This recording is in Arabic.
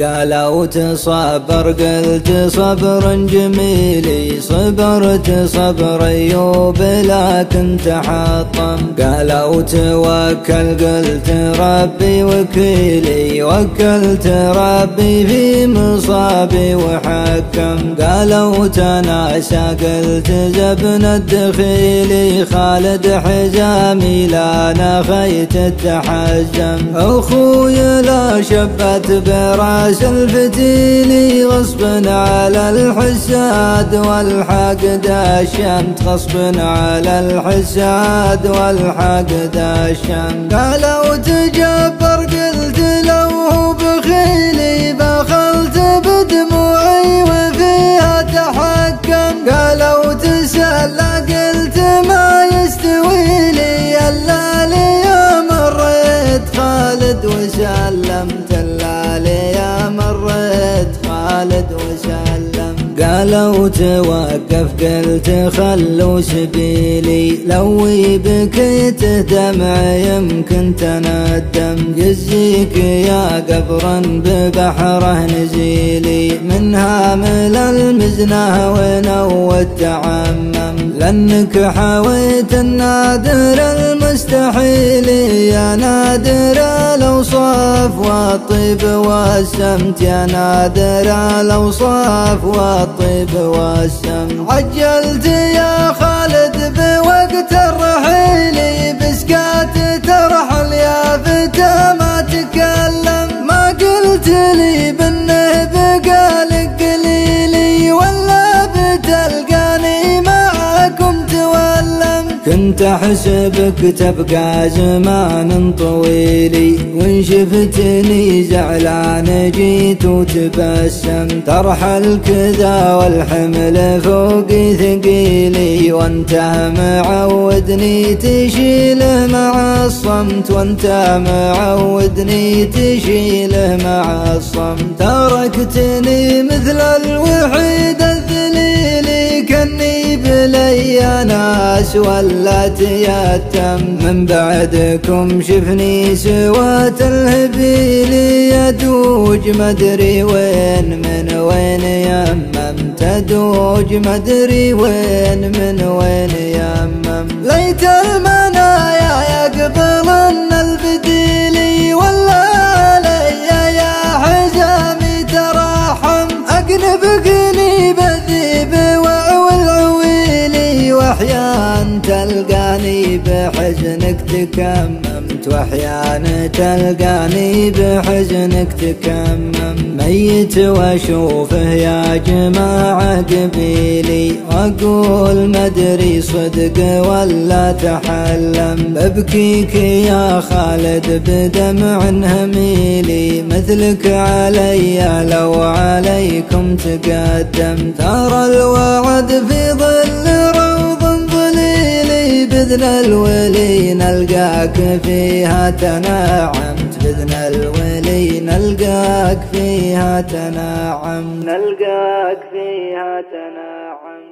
قالوا تصبر قلت صبر جميلي، صبرت صبر أيوب لكن تحطم. قالوا توكل قلت ربي وكيلي، وكلت ربي في مصابي وحكم. قالوا تناسى قلت زبن الدخيلي، خالد حزامي لا نخيت التحزم. أخوي لا شبت براس الفتيلي، غصب على الحساد والحقد الشمت، غصب على الحساد والحقد الشمت. قالوا تجبر قلت لو هو بخيلي، بخلت بدموعي وفيها تحكم. قالوا تسلى قلت ما يستوي لي، الليالي يا مريت خالد وسلمت، الليالي يا مريت خالد وسلم. قالوا توقف قلت خلوا سبيلي، لوي بكيت دمع يمكن تندم. جزيك يا قبرا ببحره نزيلي، من هامل المزنه ونوت تعمم. لأنك حويت النادر المستحيل، يا نادر الأوصاف والطيب والسمت، يا نادر الأوصاف والطيب والسمت. عجلت يا خالد بوقت الرحيل، بسكات ترحل يا فتى ما تكلم. ما قلت لي بانه بقالك قليلي، ولا بتلقاني معاكم تولم. كنت احسبك تبقى زمان طويلي، وان شفتني زعلان جيت وتبسم. ترحل كذا والحمل فوقي ثقيلي، وانت معودني تشيله مع الصمت، وانت معودني تشيله مع الصمت. تركتني مثل الوحيد الذليل، كني بلي ناس ولا تيتم. من بعدكم شفني سوات الهبيل، يدوج مدري وين من وين يمم. تدوج مدري وين من وين يمم. ليت المنايا يقبلن البديلي، ولا علي يا حزامي تراحم. أقنبقني بذيب والعويلي، وأحيان تلقاني بحزنك تكممت، وأحيان تلقاني بحزنك تكمم. ميت واشوفه يا جماعة قبيلي، واقول مدري صدق ولا تحلم. ببكيك يا خالد بدمع هميلي، مثلك علي لو عليكم تقدم. ترى الوعد في ظل روض ظليلي، بإذن الولي نلقاك فيها تناعمت، بإذن الولي نلقاك فيها تناعم، نلقاك فيها تناعم.